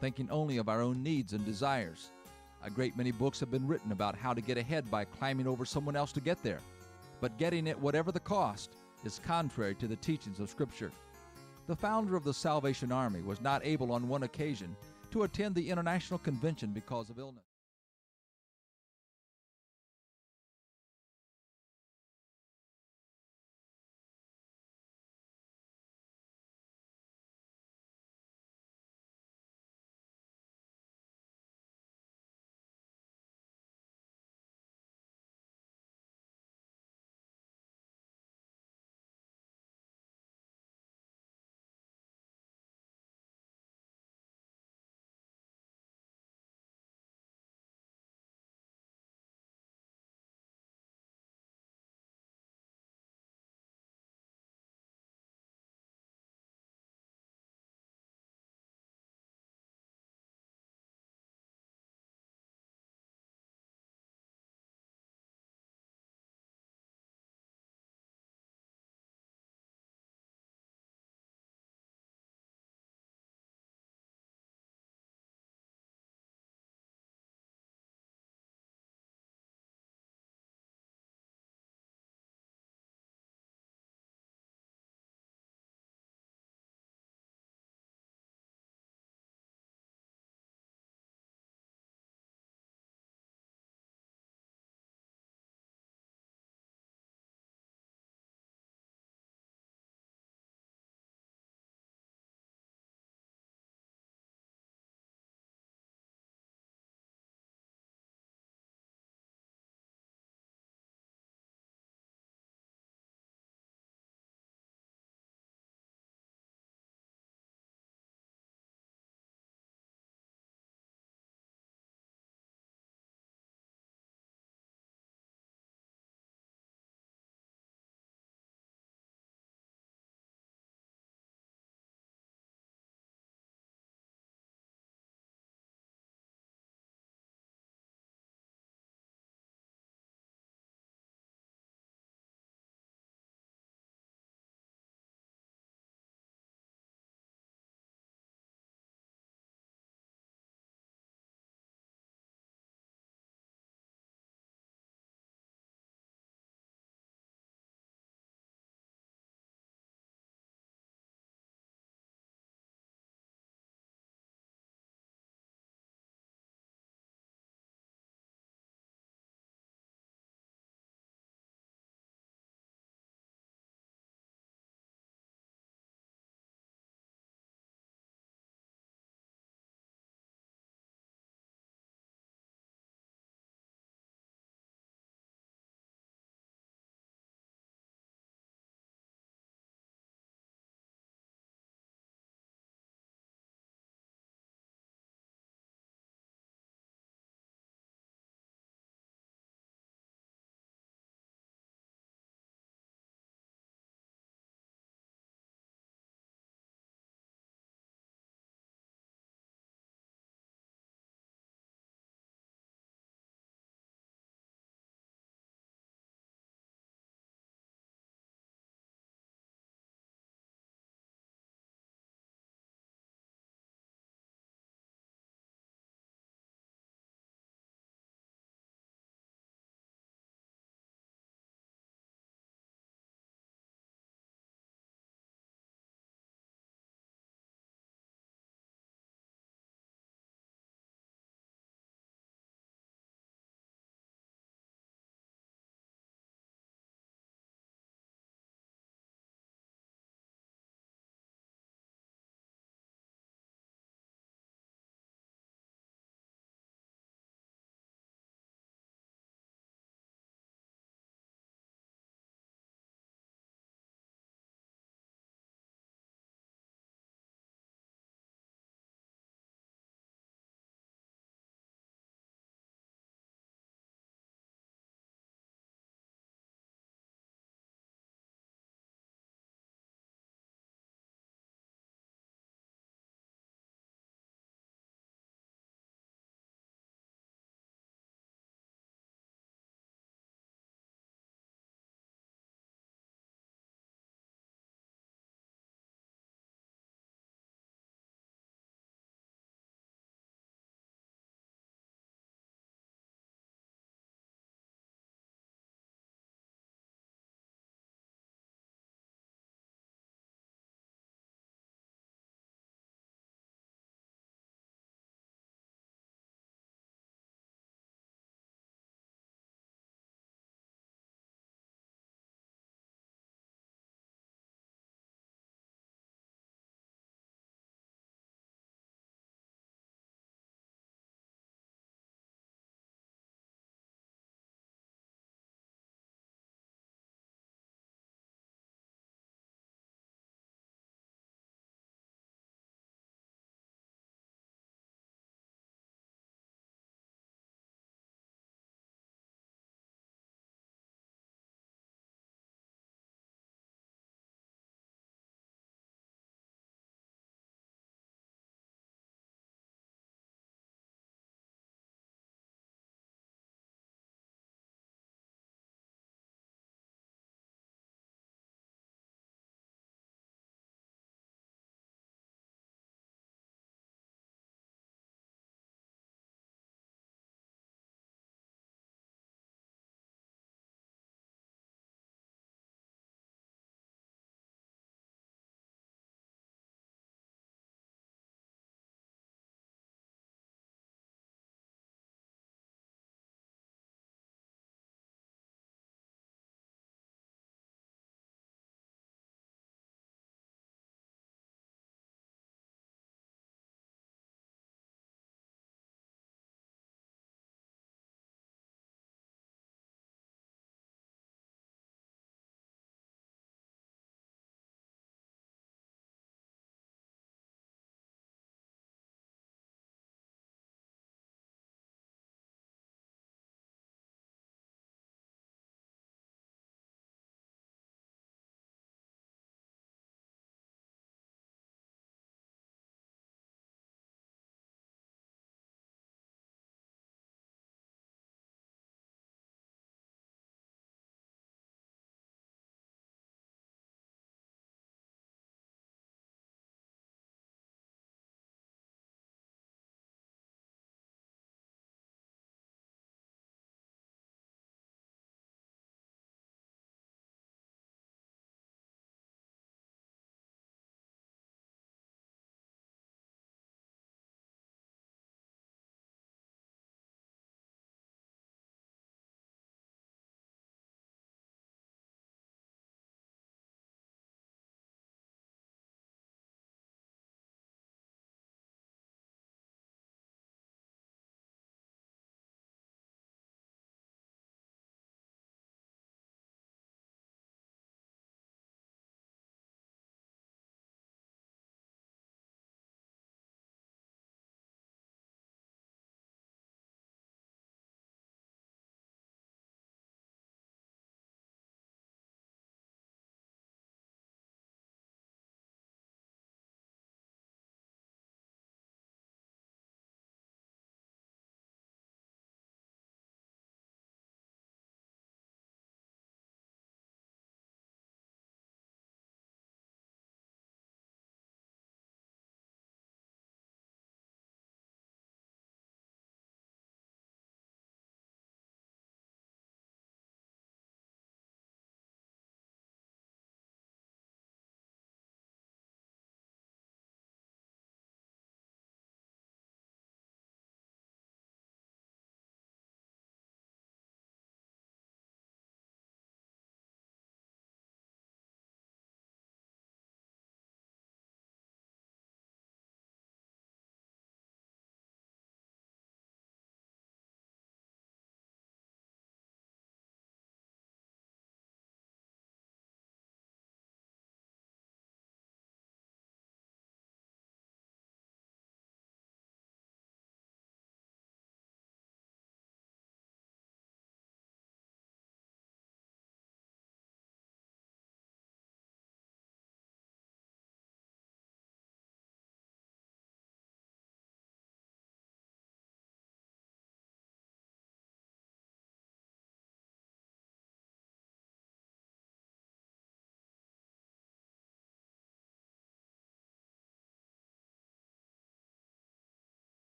thinking only of our own needs and desires. A great many books have been written about how to get ahead by climbing over someone else to get there. But getting it whatever the cost is contrary to the teachings of Scripture. The founder of the Salvation Army was not able on one occasion to attend the International Convention because of illness.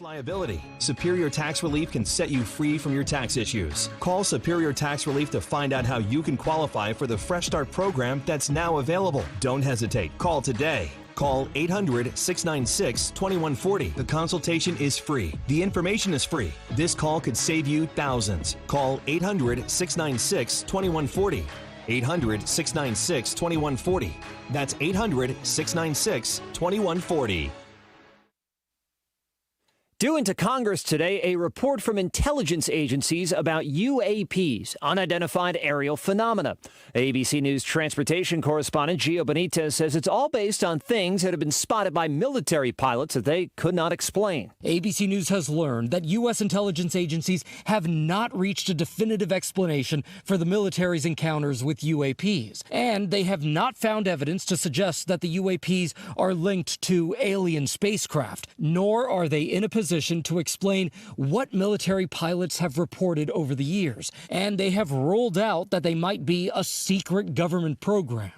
Liability. Superior Tax Relief can set you free from your tax issues. Call Superior Tax Relief to find out how you can qualify for the Fresh Start program that's now available. Don't hesitate. Call today. Call 800-696-2140. The consultation is free. The information is free. This call could save you thousands. Call 800-696-2140. 800-696-2140. That's 800-696-2140. Due into Congress today, a report from intelligence agencies about UAPs, unidentified aerial phenomena. ABC News transportation correspondent Gio Benitez says it's all based on things that have been spotted by military pilots that they could not explain. ABC News has learned that U.S. intelligence agencies have not reached a definitive explanation for the military's encounters with UAPs, and they have not found evidence to suggest that the UAPs are linked to alien spacecraft, nor are they in a position to explain what military pilots have reported over the years, and they have ruled out that they might be a secret government program.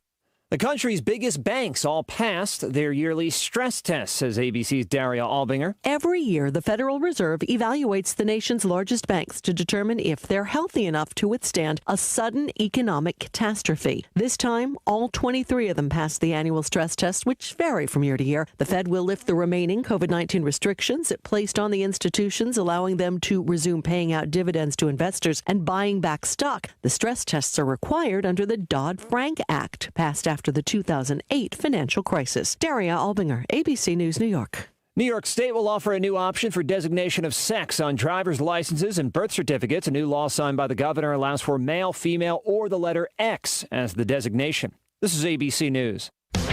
The country's biggest banks all passed their yearly stress tests, says ABC's Daria Albinger. Every year, the Federal Reserve evaluates the nation's largest banks to determine if they're healthy enough to withstand a sudden economic catastrophe. This time, all 23 of them passed the annual stress test, which vary from year to year. The Fed will lift the remaining COVID-19 restrictions it placed on the institutions, allowing them to resume paying out dividends to investors and buying back stock. The stress tests are required under the Dodd-Frank Act, passed after the 2008 financial crisis. Daria Albinger, ABC News, New York. New York State will offer a new option for designation of sex on driver's licenses and birth certificates. A new law signed by the governor allows for male, female, or the letter X as the designation. This is ABC News.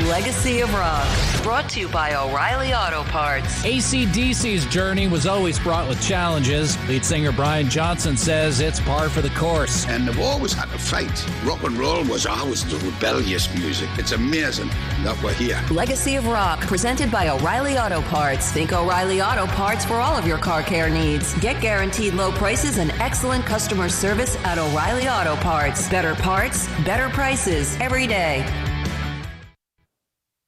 Legacy of Rock, brought to you by O'Reilly Auto Parts. AC/DC's journey was always fraught with challenges. Lead singer Brian Johnson says it's par for the course. And they've always had to fight. Rock and roll was always the rebellious music. It's amazing that we're here. Legacy of Rock, presented by O'Reilly Auto Parts. Think O'Reilly Auto Parts for all of your car care needs. Get guaranteed low prices and excellent customer service at O'Reilly Auto Parts. Better parts, better prices every day.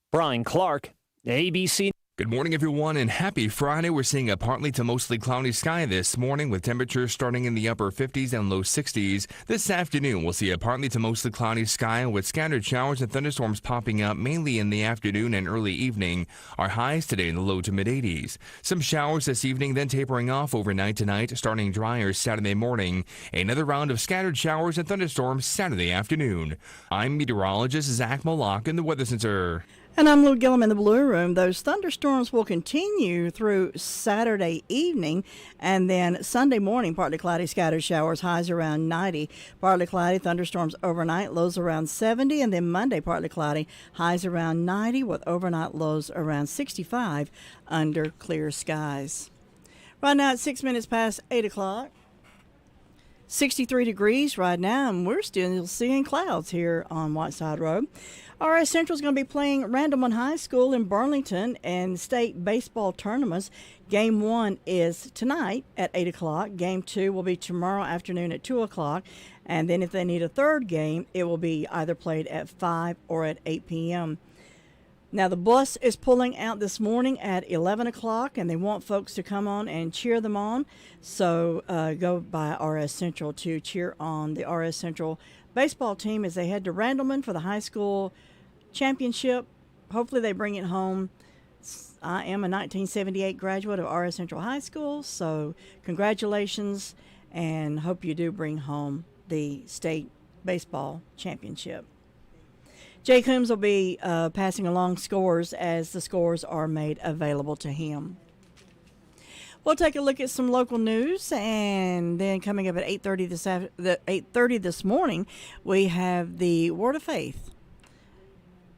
Brian Clark, ABC. Good morning, everyone, and happy Friday. We're seeing a partly to mostly cloudy sky this morning with temperatures starting in the upper 50s and low 60s. This afternoon, we'll see a partly to mostly cloudy sky with scattered showers and thunderstorms popping up mainly in the afternoon and early evening. Our highs today in the low to mid 80s. Some showers this evening, then tapering off overnight tonight, starting drier Saturday morning. Another round of scattered showers and thunderstorms Saturday afternoon. I'm meteorologist Zach Malak in the Weather Center. And I'm Lou Gillum in the Blue Room. Those thunderstorms will continue through Saturday evening, and then Sunday morning, partly cloudy, scattered showers, highs around 90. Partly cloudy, thunderstorms overnight, lows around 70, and then Monday, partly cloudy, highs around 90 with overnight lows around 65 under clear skies. Right now it's 6 minutes past 8 o'clock. 63 degrees right now, and we're still seeing clouds here on Whiteside Road. RS Central is going to be playing Randleman High School in Burlington in state baseball tournaments. Game 1 is tonight at 8 o'clock. Game 2 will be tomorrow afternoon at 2 o'clock. And then if they need a third game, it will be either played at 5 or at 8 p.m. Now, the bus is pulling out this morning at 11 o'clock, and they want folks to come on and cheer them on. So go by RS Central to cheer on the RS Central baseball team as they head to Randleman for the high school championship. Hopefully they bring it home. I am a 1978 graduate of RS Central High School, so congratulations, and hope you do bring home the state baseball championship. Jay Coombs will be passing along scores as the scores are made available to him. We'll take a look at some local news, and then coming up at 8:30 this morning, we have the Word of Faith.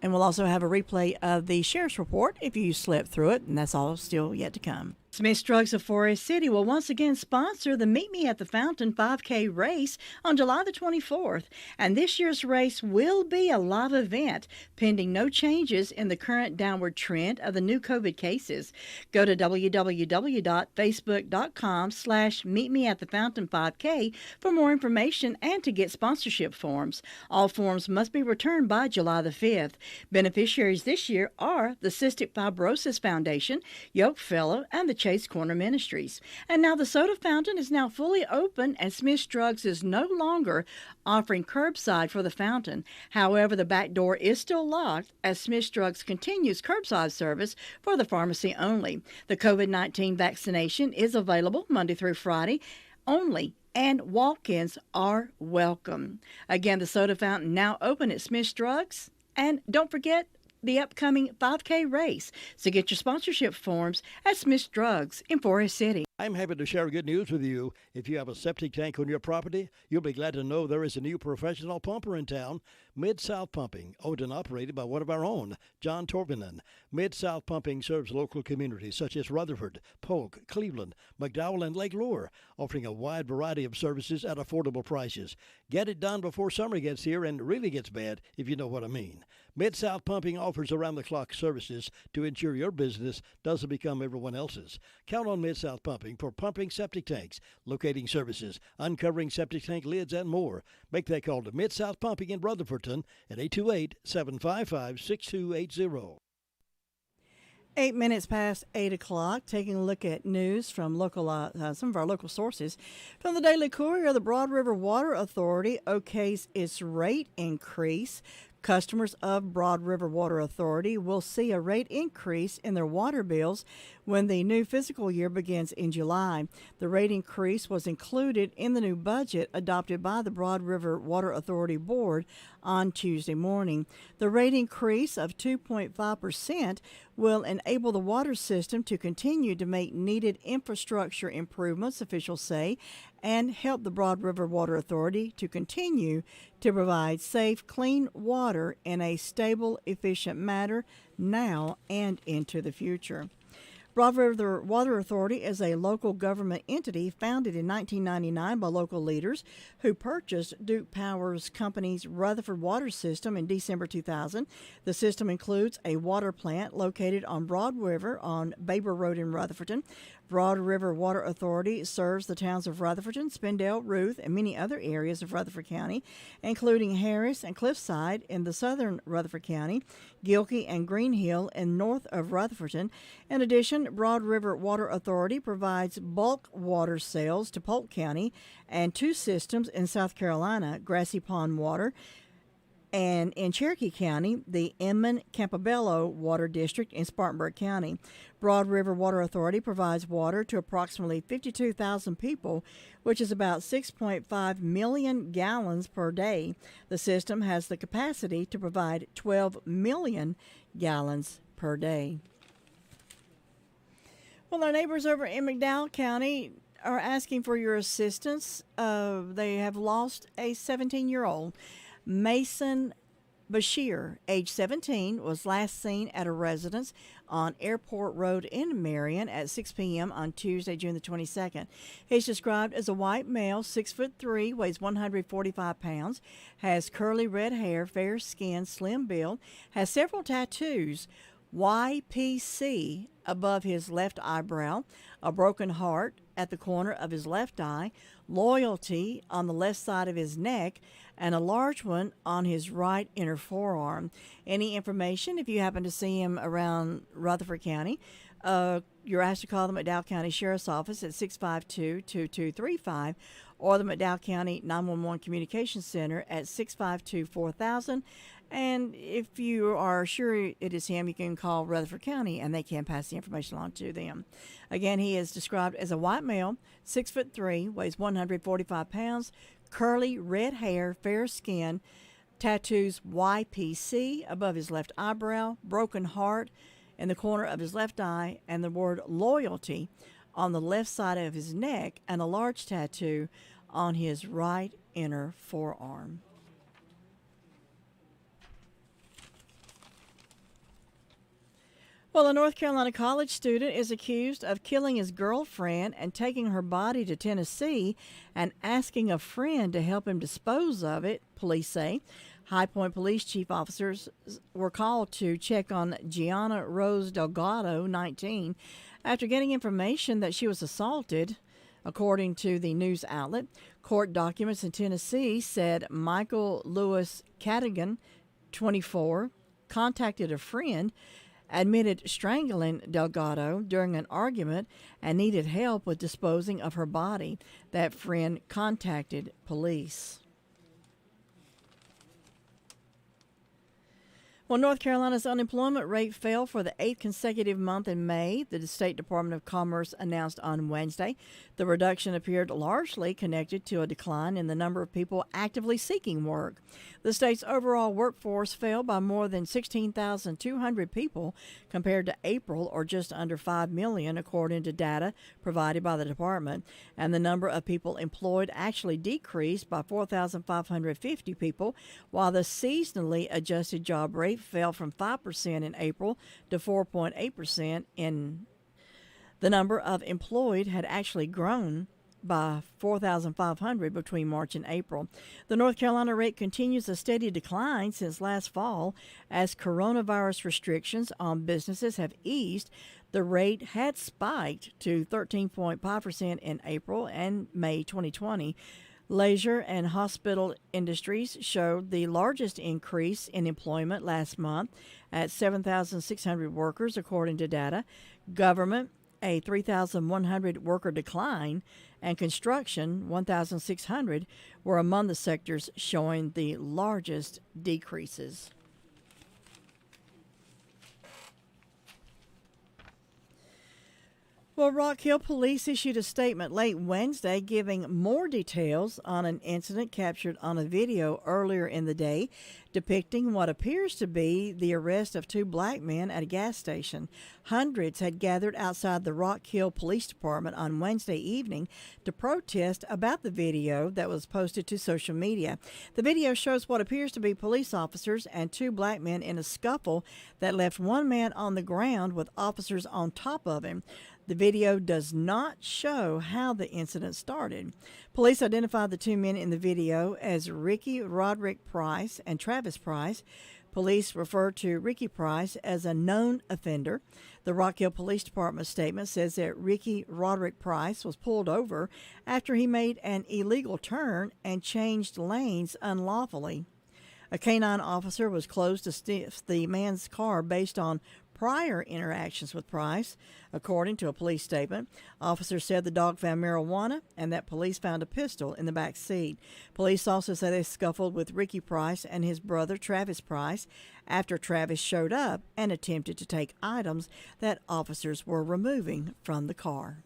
And we'll also have a replay of the Sheriff's Report if you slept through it, and that's all still yet to come. Smith's Drugs of Forest City will once again sponsor the Meet Me at the Fountain 5K race on July the 24th. And this year's race will be a live event, pending no changes in the current downward trend of the new COVID cases. Go to www.facebook.com/meetmeatthefountain5k for more information and to get sponsorship forms. All forms must be returned by July the 5th. Beneficiaries this year are the Cystic Fibrosis Foundation, Yoke Fellow, and the Chase Corner Ministries. And now the soda fountain is now fully open, and Smith's Drugs is no longer offering curbside for the fountain. However, the back door is still locked as Smith's Drugs continues curbside service for the pharmacy only. The COVID-19 vaccination is available Monday through Friday only, and walk-ins are welcome. Again, the soda fountain now open at Smith's Drugs. And don't forget the upcoming 5K race. So get your sponsorship forms at Smith's Drugs in Forest City. I'm happy to share good news with you. If you have a septic tank on your property, you'll be glad to know there is a new professional pumper in town, Mid-South Pumping, owned and operated by one of our own, John Torvinen. Mid-South Pumping serves local communities such as Rutherford, Polk, Cleveland, McDowell, and Lake Lure, offering a wide variety of services at affordable prices. Get it done before summer gets here and really gets bad, if you know what I mean. Mid-South Pumping offers around-the-clock services to ensure your business doesn't become everyone else's. Count on Mid-South Pumping for pumping septic tanks, locating services, uncovering septic tank lids, and more. Make that call to Mid-South Pumping in Rutherfordton at 828-755-6280. 8 minutes past 8 o'clock, taking a look at news from some of our local sources. From the Daily Courier, the Broad River Water Authority okays its rate increase. Customers of Broad River Water Authority will see a rate increase in their water bills when the new fiscal year begins in July. The rate increase was included in the new budget adopted by the Broad River Water Authority Board on Tuesday morning. The rate increase of 2.5% will enable the water system to continue to make needed infrastructure improvements, officials say, and help the Broad River Water Authority to continue to provide safe, clean water in a stable, efficient manner now and into the future. Broad River Water Authority is a local government entity founded in 1999 by local leaders who purchased Duke Power Company's Rutherford water system in December 2000. The system includes a water plant located on Broad River on Baber Road in Rutherfordton. Broad River Water Authority serves the towns of Rutherfordton, Spindale, Ruth, and many other areas of Rutherford County, including Harris and Cliffside in the southern Rutherford County, Gilkey and Green Hill in north of Rutherfordton. In addition, Broad River Water Authority provides bulk water sales to Polk County and two systems in South Carolina, Grassy Pond Water, and in Cherokee County, the Inman-Campobello Water District in Spartanburg County. Broad River Water Authority provides water to approximately 52,000 people, which is about 6.5 million gallons per day. The system has the capacity to provide 12 million gallons per day. Well, our neighbors over in McDowell County are asking for your assistance. They have lost a 17-year-old. Mason Bashir, age 17, was last seen at a residence on Airport Road in Marion at 6 p.m. on Tuesday, June the 22nd. He's described as a white male, 6'3", weighs 145 pounds, has curly red hair, fair skin, slim build, has several tattoos, YPC above his left eyebrow, a broken heart at the corner of his left eye, loyalty on the left side of his neck, and a large one on his right inner forearm. Any information, if you happen to see him around Rutherford County, you're asked to call the McDowell County Sheriff's Office at 652-2235 or the McDowell County 911 Communications Center at 652-4000. And if you are sure it is him, you can call Rutherford County and they can pass the information along to them. Again, he is described as a white male, 6'3", weighs 145 pounds, curly red hair, fair skin, tattoos YPC above his left eyebrow, broken heart in the corner of his left eye, and the word loyalty on the left side of his neck, and a large tattoo on his right inner forearm. Well, a North Carolina college student is accused of killing his girlfriend and taking her body to Tennessee and asking a friend to help him dispose of it, police say. High Point Police Chief officers were called to check on Gianna Rose Delgado, 19, after getting information that she was assaulted. According to the news outlet, court documents in Tennessee said Michael Lewis Cadigan, 24, contacted a friend admitted strangling Delgado during an argument and needed help with disposing of her body. That friend contacted police. Well, North Carolina's unemployment rate fell for the 8th consecutive month in May, the State Department of Commerce announced on Wednesday. The reduction appeared largely connected to a decline in the number of people actively seeking work. The state's overall workforce fell by more than 16,200 people compared to April, or just under 5 million, according to data provided by the department. And the number of people employed actually decreased by 4,550 people, while the seasonally adjusted job rate fell from 5% in April to 4.8% in. The number of employed had actually grown by 4,500 between March and April. The North Carolina rate continues a steady decline since last fall as coronavirus restrictions on businesses have eased. The rate had spiked to 13.5% in April and May 2020. Leisure and hospital industries showed the largest increase in employment last month at 7,600 workers, according to data. Government, a 3,100 worker decline, and construction, 1,600, were among the sectors showing the largest decreases. Well, Rock Hill Police issued a statement late Wednesday giving more details on an incident captured on a video earlier in the day depicting what appears to be the arrest of two black men at a gas station. Hundreds had gathered outside the Rock Hill Police Department on Wednesday evening to protest about the video that was posted to social media. The video shows what appears to be police officers and two black men in a scuffle that left one man on the ground with officers on top of him. The video does not show how the incident started. Police identified the two men in the video as Ricky Roderick Price and Travis Price. Police refer to Ricky Price as a known offender. The Rock Hill Police Department statement says that Ricky Roderick Price was pulled over after he made an illegal turn and changed lanes unlawfully. A canine officer was closed to sniff the man's car based on prior interactions with Price. According to a police statement, officers said the dog found marijuana and that police found a pistol in the back seat. Police also say they scuffled with Ricky Price and his brother Travis Price after Travis showed up and attempted to take items that officers were removing from the car.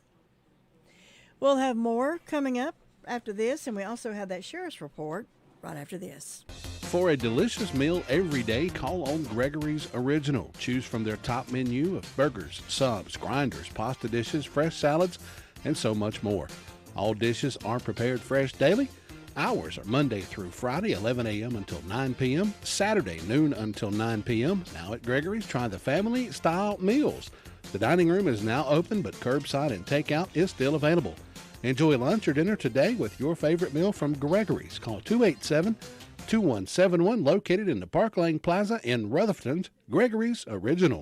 We'll have more coming up after this, and we also have that sheriff's report right after this. For a delicious meal every day, call on Gregory's Original. Choose from their top menu of burgers, subs, grinders, pasta dishes, fresh salads, and so much more. All dishes are prepared fresh daily. Hours are Monday through Friday, 11 a.m. until 9 p.m., Saturday, noon until 9 p.m. Now at Gregory's, try the family-style meals. The dining room is now open, but curbside and takeout is still available. Enjoy lunch or dinner today with your favorite meal from Gregory's. Call 287-2171, located in the Park Lane Plaza in Rutherford's Gregory's Original.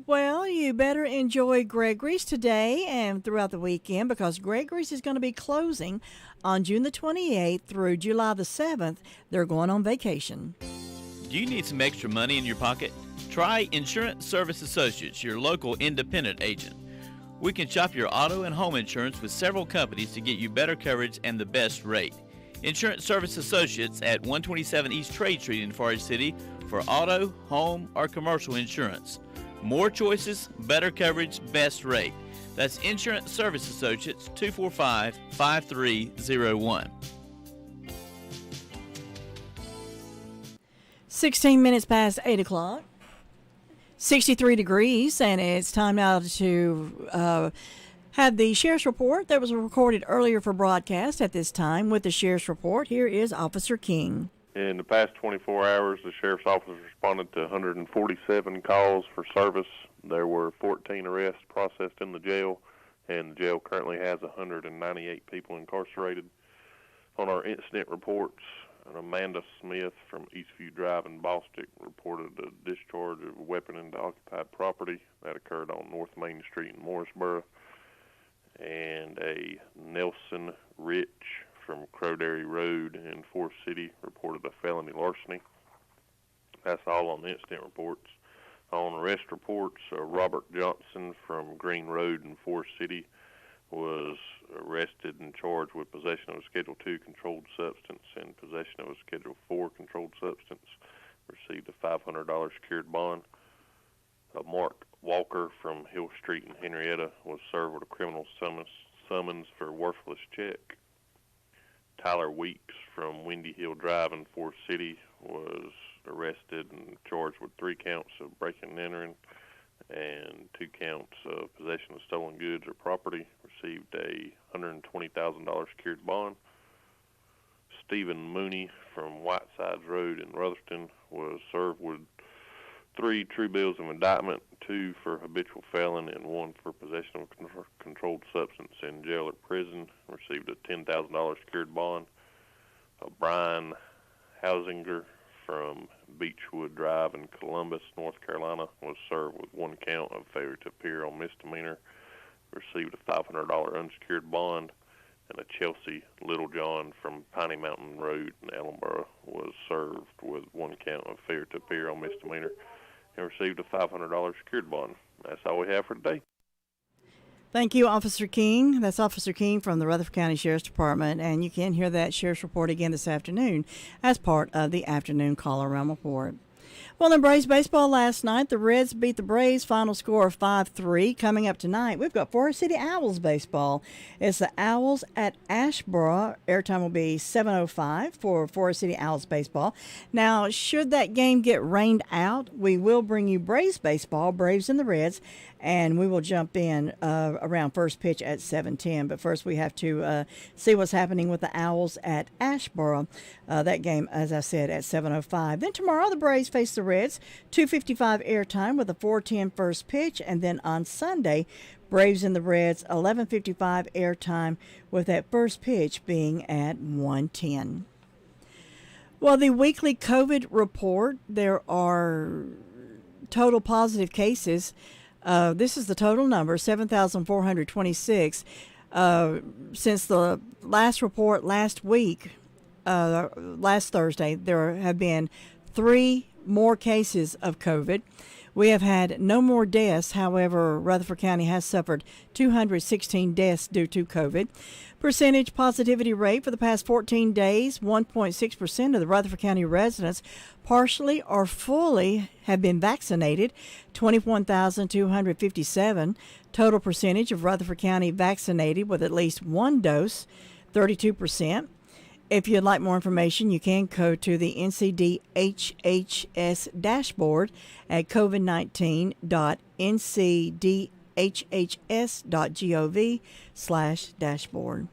Well, you better enjoy Gregory's today and throughout the weekend, because Gregory's is going to be closing on June the 28th through July the 7th. They're going on vacation. Do you need some extra money in your pocket? Try Insurance Service Associates, your local independent agent. We can shop your auto and home insurance with several companies to get you better coverage and the best rate. Insurance Service Associates at 127 East Trade Street in Forest City for auto, home, or commercial insurance. More choices, better coverage, best rate. That's Insurance Service Associates, 245-5301. 16 minutes past 8 o'clock. 63 degrees, and it's time now to have the Sheriff's Report that was recorded earlier for broadcast at this time. With the Sheriff's Report, here is Officer King. In the past 24 hours, the Sheriff's Office responded to 147 calls for service. There were 14 arrests processed in the jail, and the jail currently has 198 people incarcerated. On our incident reports, Amanda Smith from Eastview Drive in Bostic reported a discharge of a weapon into occupied property that occurred on North Main Street in Morrisboro. And a Nelson Rich from Crowderry Road in Forest City reported a felony larceny. That's all on the incident reports. On arrest reports, Robert Johnson from Green Road in Forest City was arrested and charged with possession of a Schedule II controlled substance and possession of a Schedule IV controlled substance. Received a $500 secured bond. Mark Walker from Hill Street in Henrietta was served with a criminal summons for worthless check. Tyler Weeks from Windy Hill Drive in Forest City was arrested and charged with 3 counts of breaking and entering and 2 counts of possession of stolen goods or property. Received a $120,000 secured bond. Stephen Mooney from Whitesides Road in Rutherford was served with 3 true bills of indictment, 2 for habitual felon and 1 for possession of a controlled substance in jail or prison. Received a $10,000 secured bond. Brian Hausinger from Beechwood Drive in Columbus, North Carolina, was served with 1 count of failure to appear on misdemeanor. Received a $500 unsecured bond. And a Chelsea Littlejohn from Piney Mountain Road in Ellenboro was served with 1 count of failure to appear on misdemeanor and received a $500 secured bond. That's all we have for today. Thank you, Officer King. That's Officer King from the Rutherford County Sheriff's Department, and you can hear that Sheriff's Report again this afternoon as part of the Afternoon Call-Around Report. Well, in Braves baseball last night, the Reds beat the Braves, final score of 5-3. Coming up tonight, we've got Forest City Owls baseball. It's the Owls at Ashboro. Airtime will be 7:05 for Forest City Owls baseball. Now, should that game get rained out, we will bring you Braves baseball, Braves and the Reds, and we will jump in around first pitch at 7:10. But first, we have to see what's happening with the Owls at Ashboro. That game, as I said, at 7:05. Then tomorrow, the Braves face the Reds, 2:55 airtime with a 4:10 first pitch, and then on Sunday, Braves and the Reds, 11:55 airtime with that first pitch being at 1:10. Well, the weekly COVID report, there are total positive cases. This is the total number, 7,426. Since the last report last week, last Thursday, there have been 3 more cases of COVID. We have had no more deaths. However, Rutherford County has suffered 216 deaths due to COVID. Percentage positivity rate for the past 14 days, 1.6% of the Rutherford County residents partially or fully have been vaccinated, 21,257. Total percentage of Rutherford County vaccinated with at least 1 dose, 32%. If you'd like more information, you can go to the NCDHHS dashboard at covid19.ncdhhs.gov/dashboard.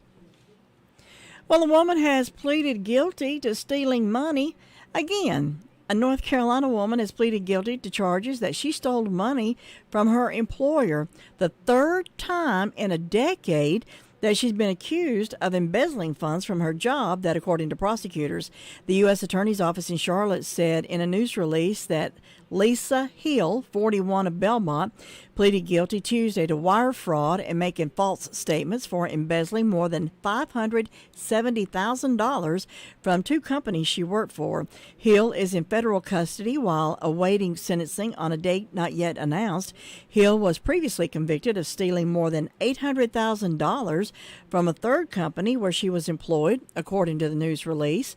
Well, a woman has pleaded guilty to stealing money again. A North Carolina woman has pleaded guilty to charges that she stole money from her employer, the 3rd time in a decade that she's been accused of embezzling funds from her job. That, according to prosecutors, the U.S. Attorney's Office in Charlotte said in a news release that Lisa Hill, 41 of Belmont, pleaded guilty Tuesday to wire fraud and making false statements for embezzling more than $570,000 from 2 companies she worked for. Hill is in federal custody while awaiting sentencing on a date not yet announced. Hill was previously convicted of stealing more than $800,000 from a 3rd company where she was employed, according to the news release.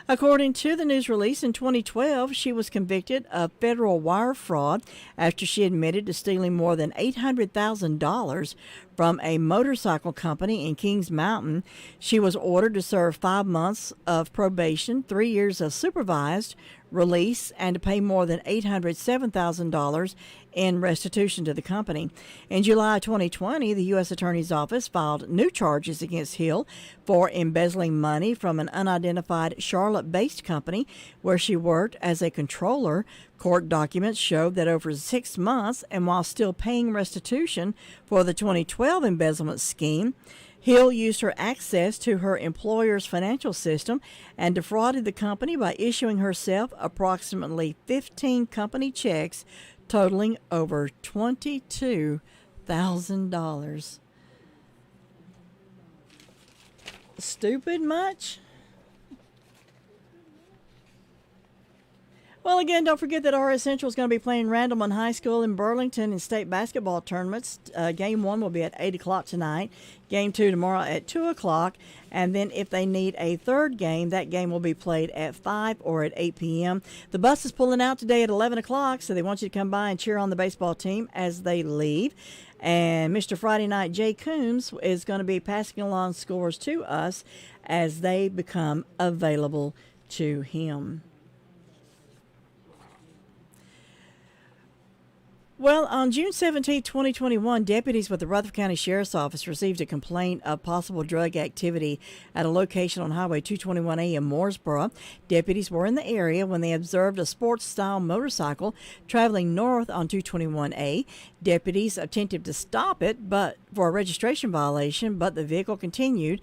According to the news release, in 2012, she was convicted of federal wire fraud after she admitted to stealing more than $800,000 from a motorcycle company in Kings Mountain. She was ordered to serve 5 months of probation, 3 years of supervised release, and to pay more than $807,000 in restitution to the company. In July 2020, the U.S. Attorney's Office filed new charges against Hill for embezzling money from an unidentified Charlotte-based company where she worked as a controller. Court documents showed that over 6 months, and while still paying restitution for the 2012 embezzlement scheme, Hill used her access to her employer's financial system and defrauded the company by issuing herself approximately 15 company checks totaling over $22,000. Stupid much? Well, again, don't forget that RS Central is going to be playing Randleman High School in Burlington in state basketball tournaments. Game 1 will be at 8 o'clock tonight. Game 2 tomorrow at 2 o'clock. And then if they need a third game, that game will be played at 5 or at 8 p.m. The bus is pulling out today at 11 o'clock, so they want you to come by and cheer on the baseball team as they leave. And Mr. Friday Night Jay Coombs is going to be passing along scores to us as they become available to him. Well, on June 17, 2021, deputies with the Rutherford County Sheriff's Office received a complaint of possible drug activity at a location on Highway 221A in Mooresboro. Deputies were in the area when they observed a sports-style motorcycle traveling north on 221A. Deputies attempted to stop it but for a registration violation, but the vehicle continued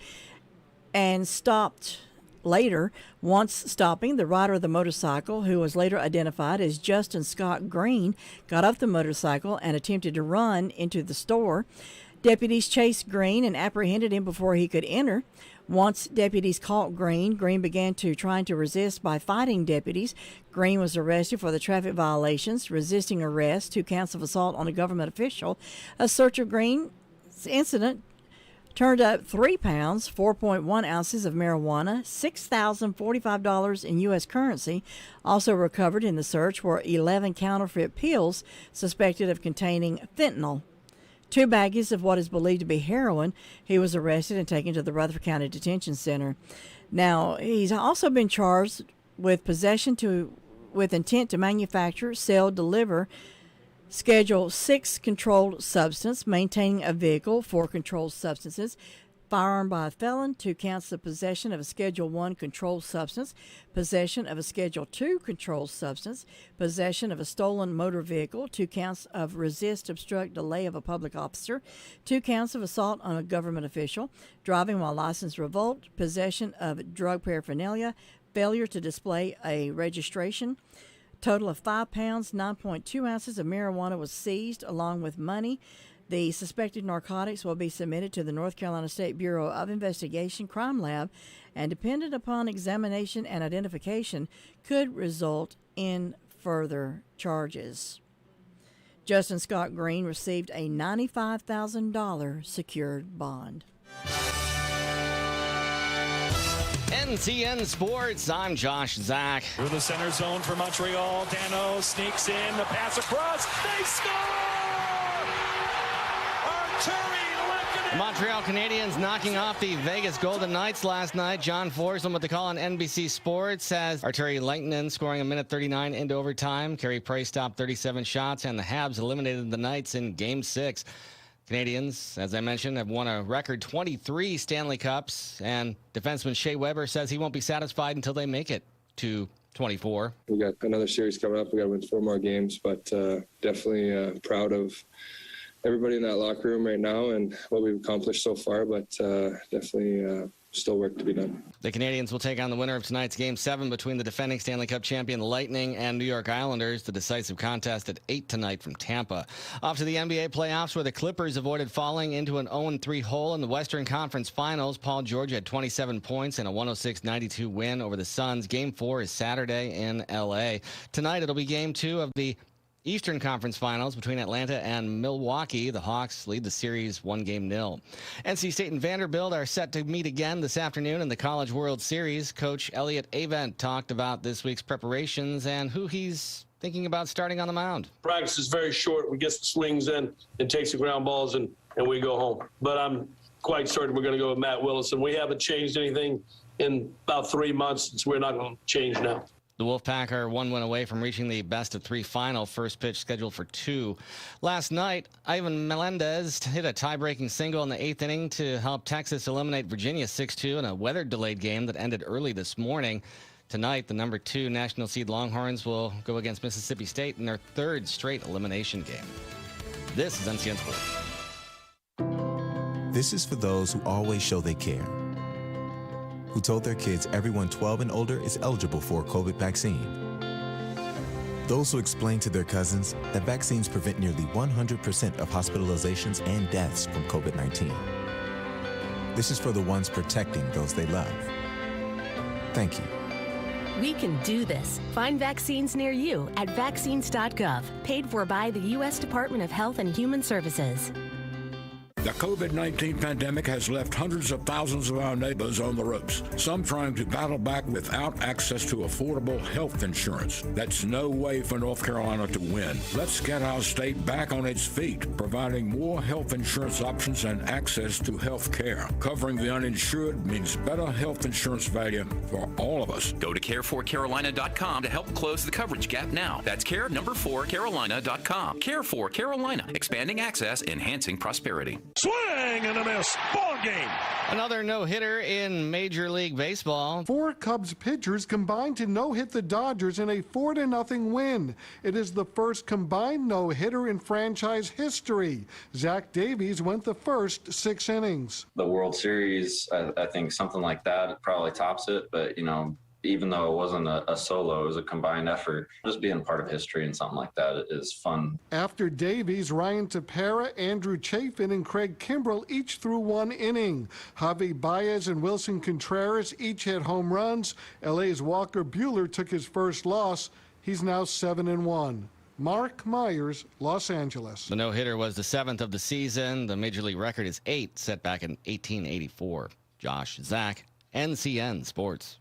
and stopped later. Once stopping, the rider of the motorcycle, who was later identified as Justin Scott Green, got off the motorcycle and attempted to run into the store. Deputies chased Green and apprehended him before he could enter. Once deputies caught Green, Green began trying to resist by fighting deputies. Green was arrested for the traffic violations, resisting arrest, 2 counts of assault on a government official. A search of Green's incident turned up 3 pounds, 4.1 ounces of marijuana, $6,045 in U.S. currency. Also recovered in the search were 11 counterfeit pills suspected of containing fentanyl. 2 baggies of what is believed to be heroin. He was arrested and taken to the Rutherford County Detention Center. Now, he's also been charged with possession with intent to manufacture, sell, deliver Schedule 6 controlled substance, maintaining a vehicle for controlled substances, firearm by a felon, 2 counts of possession of a Schedule 1 controlled substance, possession of a Schedule 2 controlled substance, possession of a stolen motor vehicle, 2 counts of resist, obstruct, delay of a public officer, 2 counts of assault on a government official, driving while license revoked, possession of drug paraphernalia, failure to display a registration. Total of 5 pounds, 9.2 ounces of marijuana was seized, along with money. The suspected narcotics will be submitted to the North Carolina State Bureau of Investigation Crime Lab, and dependent upon examination and identification, could result in further charges. Justin Scott Green received a $95,000 secured bond. NCN Sports, I'm Josh Zach. Through the center zone for Montreal, Dano sneaks in, the pass across, they score! The Montreal Canadiens knocking off the Vegas Golden Knights last night. John Forsland with the call on NBC Sports has Arturi Lehtinen scoring a minute 39 into overtime. Carey Price stopped 37 shots, and the Habs eliminated the Knights in Game 6. Canadians, as I mentioned, have won a record 23 Stanley Cups, and defenseman Shea Weber says he won't be satisfied until they make it to 24. We got another series coming up. We got to win 4 more games, but definitely proud of everybody in that locker room right now and what we've accomplished so far, but definitely still work to be done. The Canadians will take on the winner of tonight's Game 7 between the defending Stanley Cup champion Lightning and New York Islanders. The decisive contest at 8 tonight from Tampa. Off to the NBA playoffs, where the Clippers avoided falling into an 0-3 hole in the Western Conference Finals. Paul George had 27 points and a 106-92 win over the Suns. Game 4 is Saturday in L.A. Tonight it'll be Game 2 of the Eastern Conference Finals between Atlanta and Milwaukee. The Hawks lead the series 1-0. NC State and Vanderbilt are set to meet again this afternoon in the College World Series. Coach Elliot Avent talked about this week's preparations and who he's thinking about starting on the mound. Practice is very short. We get the swings in and takes the ground balls, and we go home. But I'm quite certain we're going to go with Matt Willison. We haven't changed anything in about 3 months, so we're not going to change now. The Wolfpack are 1 win away from reaching the best-of-3 final. First pitch scheduled for 2. Last night, Ivan Melendez hit a tie-breaking single in the 8th inning to help Texas eliminate Virginia 6-2 in a weather-delayed game that ended early this morning. Tonight, the number 2 national seed Longhorns will go against Mississippi State in their 3rd straight elimination game. This is NCN Sports. This is for those who always show they care, who told their kids everyone 12 and older is eligible for a COVID vaccine. Those who explained to their cousins that vaccines prevent nearly 100% of hospitalizations and deaths from COVID-19. This is for the ones protecting those they love. Thank you. We can do this. Find vaccines near you at vaccines.gov, paid for by the U.S. Department of Health and Human Services. The COVID-19 pandemic has left hundreds of thousands of our neighbors on the ropes, some trying to battle back without access to affordable health insurance. That's no way for North Carolina to win. Let's get our state back on its feet, providing more health insurance options and access to health care. Covering the uninsured means better health insurance value for all of us. Go to care4carolina.com to help close the coverage gap now. That's care4carolina.com. Care for Carolina, expanding access, enhancing prosperity. Swing and a miss. Ball game. Another no-hitter in Major League Baseball. 4 Cubs pitchers combined to no-hit the Dodgers in a 4-0 win. It is the first combined no-hitter in franchise history. Zach Davies went the first 6 innings. The World Series, I think something like that probably tops it, but, even though it wasn't a solo, it was a combined effort. Just being part of history and something like that is fun. After Davies, Ryan Tepera, Andrew Chafin, and Craig Kimbrell each threw 1 inning. Javi Baez and Wilson Contreras each hit home runs. LA's Walker Buehler took his first loss. He's now 7-1. Mark Myers, Los Angeles. The no-hitter was the 7th of the season. The Major League record is 8, set back in 1884. Josh Zach, NCN Sports.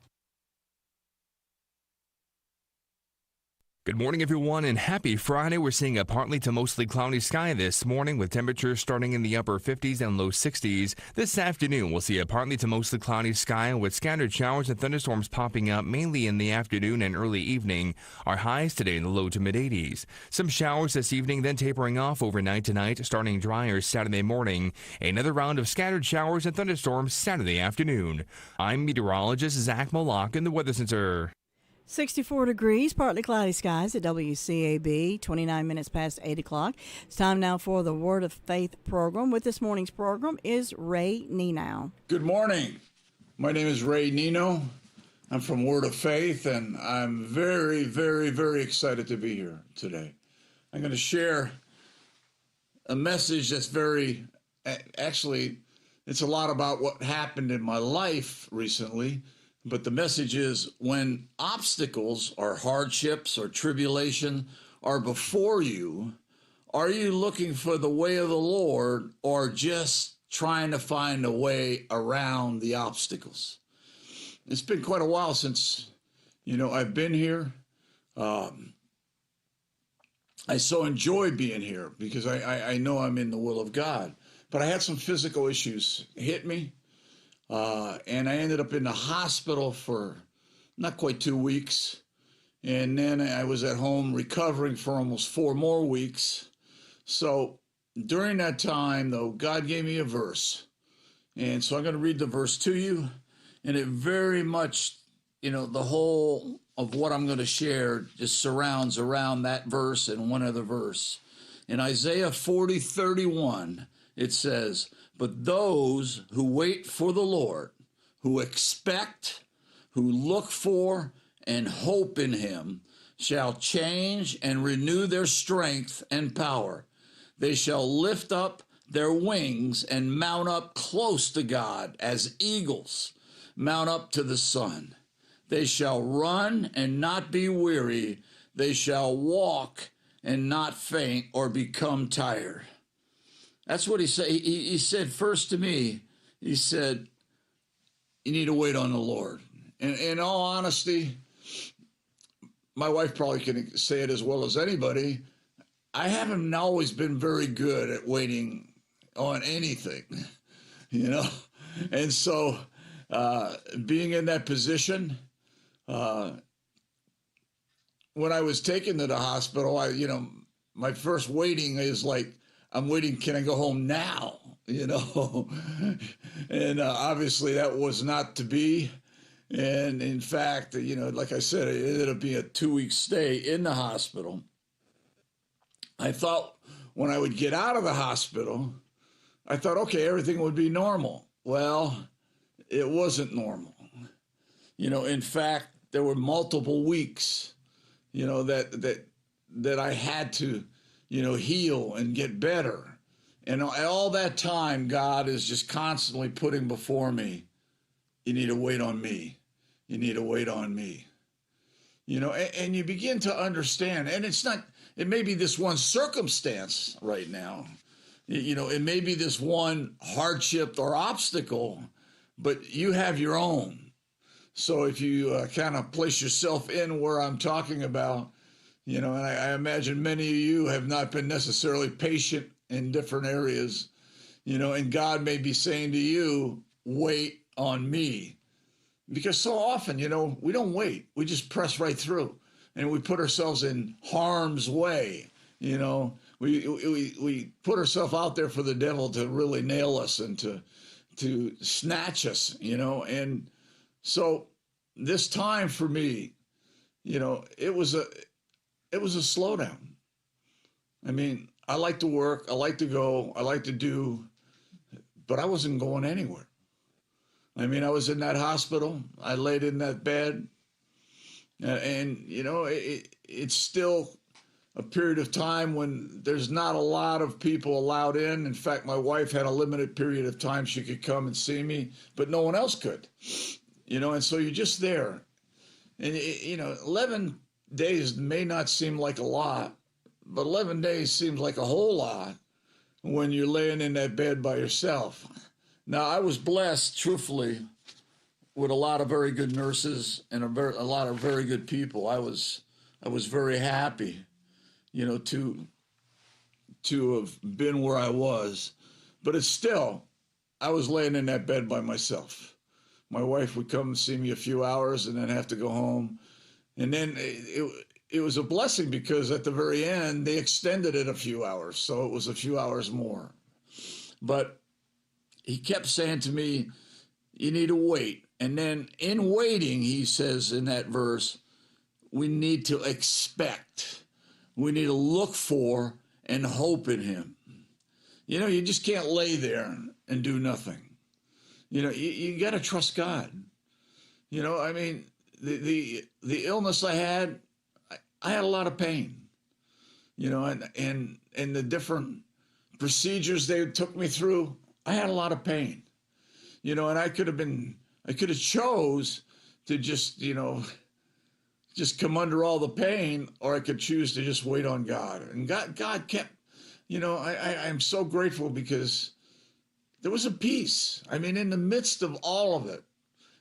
Good morning, everyone, and happy Friday. We're seeing a partly to mostly cloudy sky this morning with temperatures starting in the upper 50s and low 60s. This afternoon, we'll see a partly to mostly cloudy sky with scattered showers and thunderstorms popping up mainly in the afternoon and early evening. Our highs today in the low to mid 80s. Some showers this evening, then tapering off overnight tonight, starting drier Saturday morning. Another round of scattered showers and thunderstorms Saturday afternoon. I'm meteorologist Zach Moloch in the Weather Center. 64 degrees, partly cloudy skies at WCAB, 29 minutes past 8 o'clock. It's time now for the Word of Faith program. With this morning's program is Ray Nino. Good morning. My name is Ray Nino. I'm from Word of Faith, and I'm very, very, very excited to be here today. I'm going to share a message that's actually, it's a lot about what happened in my life recently. But the message is when obstacles or hardships or tribulation are before you, are you looking for the way of the Lord or just trying to find a way around the obstacles? It's been quite a while since, I've been here. I so enjoy being here because I know I'm in the will of God. But I had some physical issues hit me. And I ended up in the hospital for not quite 2 weeks. And then I was at home recovering for almost 4 more weeks. So during that time, though, God gave me a verse. And so I'm going to read the verse to you. And it very much, the whole of what I'm going to share just surrounds around that verse and one other verse. In Isaiah 40:31, it says, "But those who wait for the Lord, who expect, who look for, and hope in him, shall change and renew their strength and power. They shall lift up their wings and mount up close to God as eagles, mount up to the sun. They shall run and not be weary. They shall walk and not faint or become tired." That's what he said. He said first to me, he said, you need to wait on the Lord. And in all honesty, my wife probably can say it as well as anybody. I haven't always been very good at waiting on anything, And so being in that position, when I was taken to the hospital, my first waiting is like, I'm waiting, can I go home now? And obviously that was not to be. And in fact, like I said, it ended up being a 2-week stay in the hospital. I thought when I would get out of the hospital, I thought, okay, everything would be normal. Well, it wasn't normal. In fact, there were multiple weeks, that I had to, heal and get better. And all that time, God is just constantly putting before me, you need to wait on me. You need to wait on me. and you begin to understand, and it may be this one circumstance right now, it may be this one hardship or obstacle, but you have your own. So if you kind of place yourself in where I'm talking about, and I imagine many of you have not been necessarily patient in different areas, and God may be saying to you, wait on me. Because so often, we don't wait. We just press right through, and we put ourselves in harm's way. We put ourselves out there for the devil to really nail us and to snatch us, And so this time for me, it was a slowdown. I mean, I like to work, I like to go, I like to do, but I wasn't going anywhere. I mean, I was in that hospital. I laid in that bed. And it's still a period of time when there's not a lot of people allowed in. In fact, my wife had a limited period of time she could come and see me, but no one else could. And so you're just there. And, 11 days may not seem like a lot, but 11 days seems like a whole lot when you're laying in that bed by yourself. Now, I was blessed, truthfully, with a lot of very good nurses and a lot of very good people. I was very happy, to have been where I was. But it's still, I was laying in that bed by myself. My wife would come and see me a few hours and then have to go home. And then it was a blessing because at the very end, they extended it a few hours. So it was a few hours more. But he kept saying to me, you need to wait. And then in waiting, he says in that verse, we need to expect. We need to look for and hope in him. You just can't lay there and do nothing. You got to trust God. I mean, the illness I had a lot of pain, and the different procedures they took me through, I had a lot of pain, and I could have chose to just come under all the pain, or I could choose to just wait on God. And God kept, I'm so grateful because there was a peace. I mean, in the midst of all of it,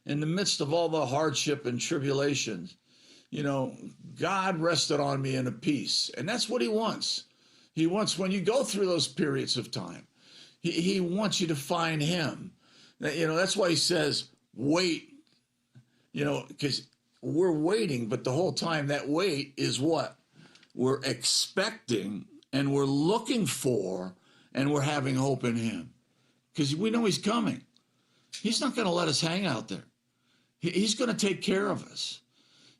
in the midst of all the hardship and tribulations, God rested on me in a peace. And that's what he wants. He wants, when you go through those periods of time, he wants you to find him. That's why he says, wait, because we're waiting, but the whole time that wait is what? We're expecting and we're looking for and we're having hope in him because we know he's coming. He's not going to let us hang out there. He's going to take care of us,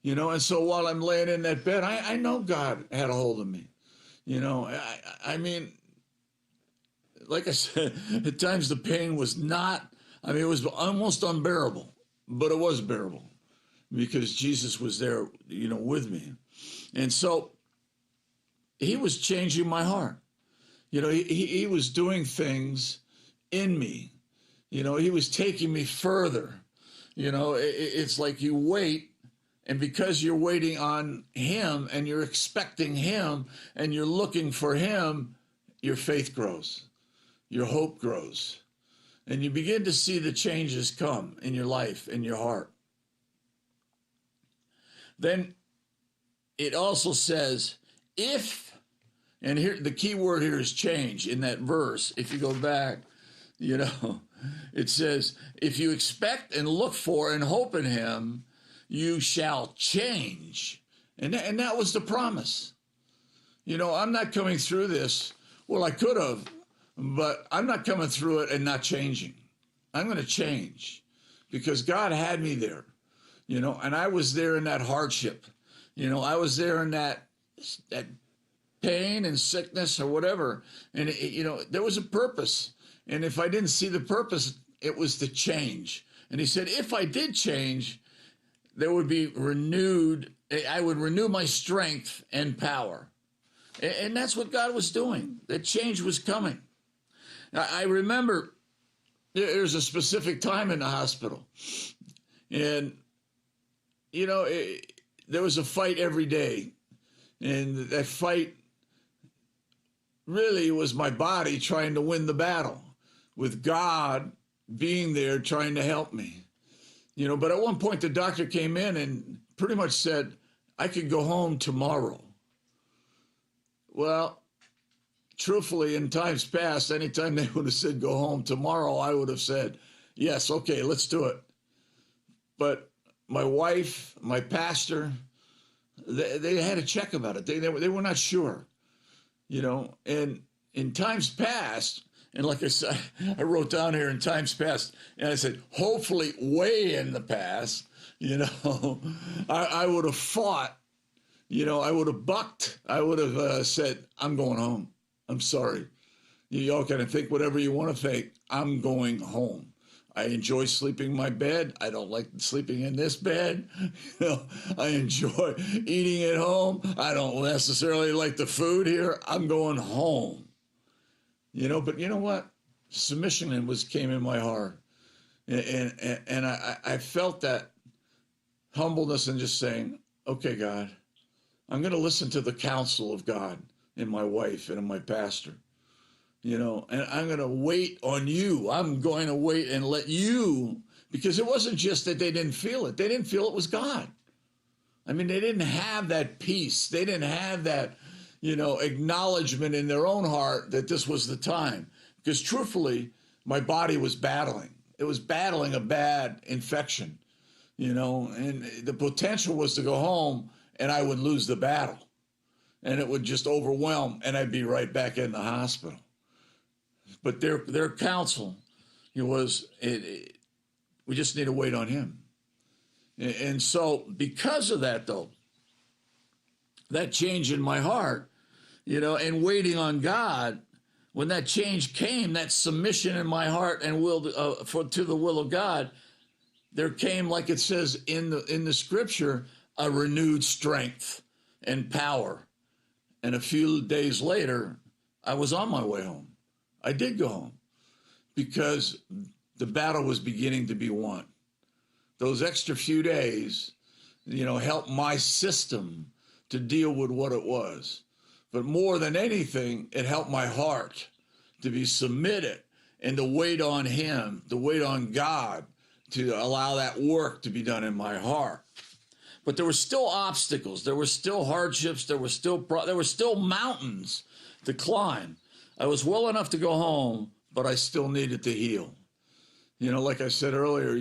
and so while I'm laying in that bed, I know God had a hold of me. I mean, like I said, at times the pain was it was almost unbearable, but it was bearable because Jesus was there, with me. And so he was changing my heart. He was doing things in me. He was taking me further. It's like you wait, and because you're waiting on him and you're expecting him and you're looking for him, your faith grows, your hope grows, and you begin to see the changes come in your life, in your heart. Then it also says, if, and here the key word here is change in that verse. If you go back, it says, if you expect and look for and hope in him, you shall change. And that was the promise. I'm not coming through this. Well, I could have, but I'm not coming through it and not changing. I'm going to change because God had me there, and I was there in that hardship. I was there in that pain and sickness or whatever. And, there was a purpose. And if I didn't see the purpose, it was to change. And he said, if I did change, there would be I would renew my strength and power. And that's what God was doing. That change was coming. I remember there's a specific time in the hospital. And, there was a fight every day. And that fight really was my body trying to win the battle, with God being there trying to help me. But at one point the doctor came in and pretty much said I could go home tomorrow. Well, truthfully, in times past, anytime they would have said go home tomorrow, I would have said, yes, okay, let's do it. But my wife, my pastor, they had to check about it. They were not sure, and in times past, and like I said, I wrote down here in times past, and I said, hopefully way in the past, I would have fought, I would have bucked. I would have said, I'm going home. I'm sorry. Y'all can think whatever you want to think. I'm going home. I enjoy sleeping in my bed. I don't like sleeping in this bed. I enjoy eating at home. I don't necessarily like the food here. I'm going home. But you know what? Submission came in my heart. And I felt that humbleness and just saying, okay, God, I'm going to listen to the counsel of God and my wife and my pastor. And I'm going to wait on you. I'm going to wait and let you, because it wasn't just that they didn't feel it. They didn't feel it was God. I mean, they didn't have that peace. They didn't have that, acknowledgement in their own heart that this was the time. Because truthfully, my body was battling. It was battling a bad infection, and the potential was to go home and I would lose the battle and it would just overwhelm and I'd be right back in the hospital. But their counsel was, we just need to wait on him. And so because of that, though, that change in my heart, and waiting on God, when that change came, that submission in my heart and will to the will of God, there came, like it says in the scripture, a renewed strength and power. And a few days later, I was on my way home. I did go home because the battle was beginning to be won. Those extra few days, helped my system to deal with what it was. But more than anything, it helped my heart to be submitted and to wait on him, to wait on God, to allow that work to be done in my heart. But there were still obstacles. There were still hardships. There were still mountains to climb. I was well enough to go home, but I still needed to heal. Like I said earlier,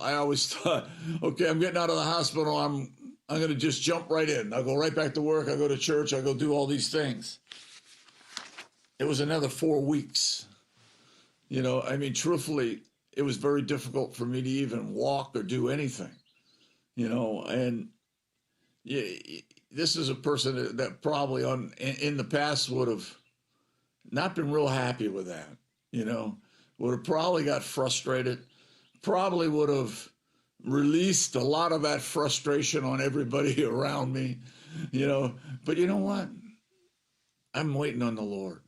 I always thought, okay, I'm getting out of the hospital. I'm going to just jump right in. I'll go right back to work. I'll go to church. I'll go do all these things. It was another 4 weeks. Truthfully, it was very difficult for me to even walk or do anything. And this is a person that probably in the past would have not been real happy with that, would have probably got frustrated, probably would have released a lot of that frustration on everybody around me, but you know what? I'm waiting on the Lord.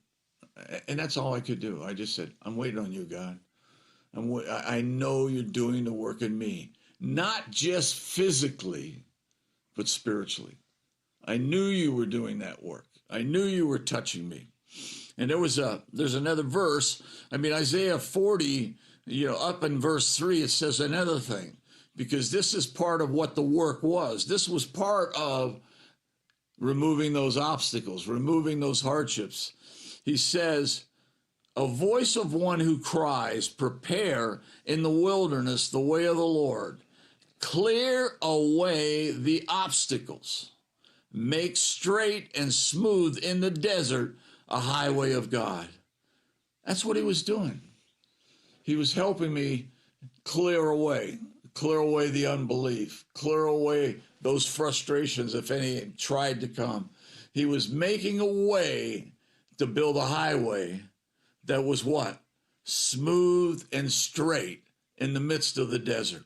And that's all I could do. I just said, I'm waiting on you, God. I know you're doing the work in me, not just physically, but spiritually. I knew you were doing that work. I knew you were touching me. And there's another verse. Isaiah 40, up in verse 3, it says another thing, because this is part of what the work was. This was part of removing those obstacles, removing those hardships. He says, a voice of one who cries, prepare in the wilderness the way of the Lord. Clear away the obstacles. Make straight and smooth in the desert a highway of God. That's what he was doing. He was helping me clear away the unbelief, clear away those frustrations, if any tried to come. He was making a way to build a highway that was what? Smooth and straight in the midst of the desert.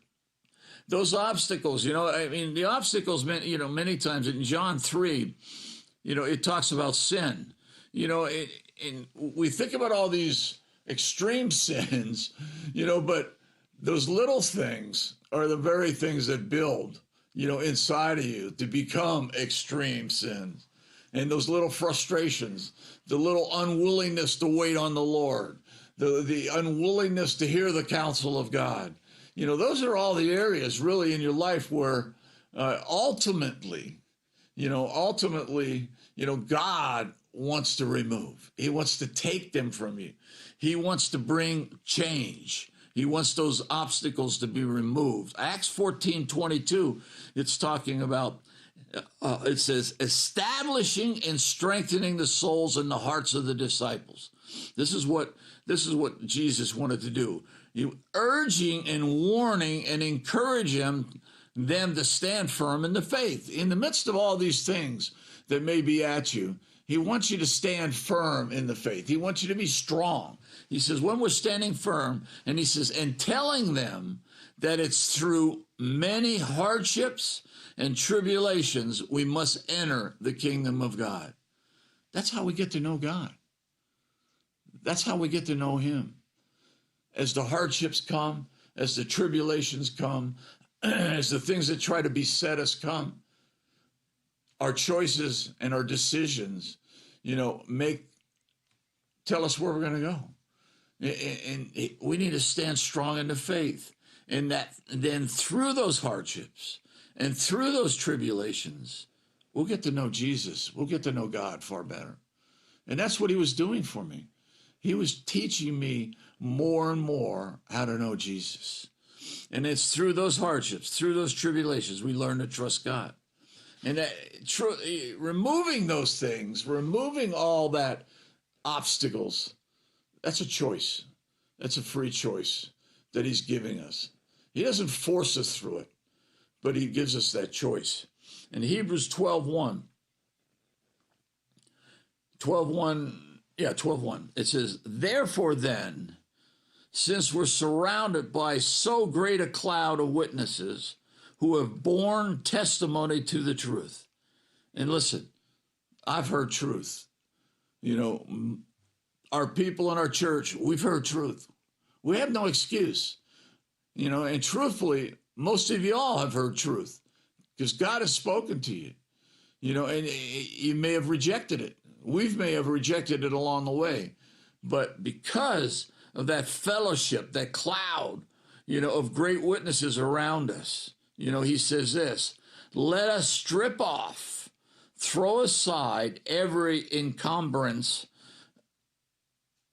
Those obstacles, the obstacles meant, many times in John 3, it talks about sin. And we think about all these extreme sins, but those little things are the very things that build, inside of you to become extreme sins. And those little frustrations, the little unwillingness to wait on the Lord, the unwillingness to hear the counsel of God. Those are all the areas really in your life where ultimately, God wants to remove. He wants to take them from you. He wants to bring change. He wants those obstacles to be removed. Acts 14:22, it's talking about, it says, establishing and strengthening the souls and the hearts of the disciples. This is what Jesus wanted to do. Urging and warning and encouraging them to stand firm in the faith. In the midst of all these things that may be at you, he wants you to stand firm in the faith. He wants you to be strong. He says, when we're standing firm, and he says, and telling them that it's through many hardships and tribulations we must enter the kingdom of God. That's how we get to know God. That's how we get to know him. As the hardships come, as the tribulations come, as the things that try to beset us come, our choices and our decisions, tell us where we're going to go. And we need to stand strong in the faith. And that then through those hardships and through those tribulations, we'll get to know Jesus. We'll get to know God far better. And that's what he was doing for me. He was teaching me more and more how to know Jesus. And it's through those hardships, through those tribulations, we learn to trust God. And removing those things, removing all that obstacles, that's a choice. That's a free choice that he's giving us. He doesn't force us through it, but he gives us that choice. In Hebrews 12:1, it says, therefore then, since we're surrounded by so great a cloud of witnesses who have borne testimony to the truth. And listen, I've heard truth. Our people in our church, we've heard truth. We have no excuse. And truthfully, most of you all have heard truth because God has spoken to you. And you may have rejected it. We may have rejected it along the way. But because of that fellowship, that cloud, of great witnesses around us, he says this, let us strip off, throw aside every encumbrance,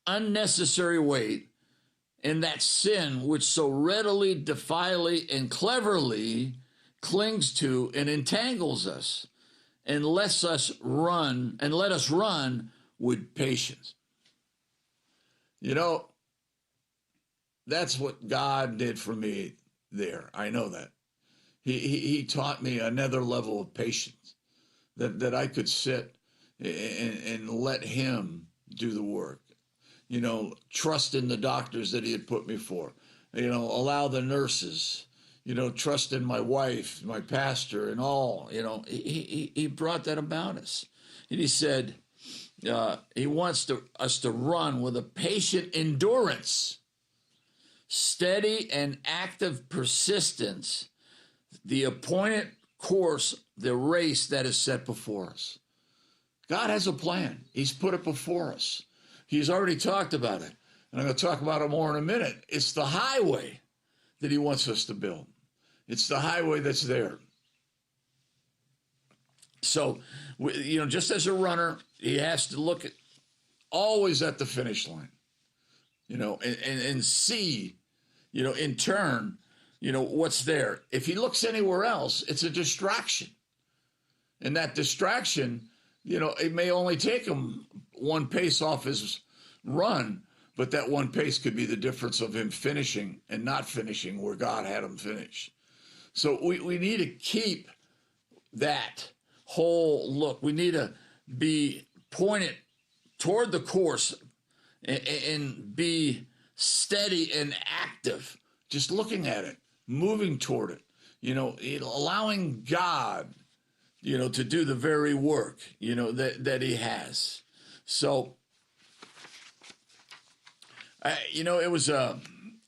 unnecessary weight, and that sin which so readily, defiantly, and cleverly clings to and entangles us, and let us run with patience. That's what God did for me there. I know that. He taught me another level of patience, that I could sit and let him do the work. Trust in the doctors that he had put me for. Allow the nurses, trust in my wife, my pastor, and all. He brought that about us. And he said he wants us to run with a patient endurance, steady and active persistence, the appointed course, the race that is set before us. God has a plan. He's put it before us. He's already talked about it. And I'm going to talk about it more in a minute. It's the highway that he wants us to build. It's the highway that's there. So, just as a runner, he has to look always at the finish line, and see, in turn, what's there. If he looks anywhere else, it's a distraction. And that distraction, it may only take him one pace off his run, but that one pace could be the difference of him finishing and not finishing where God had him finish. So we need to keep that whole look. We need to be pointed toward the course and be steady and active, just looking at it, moving toward it, allowing God, to do the very work, that he has. So, it was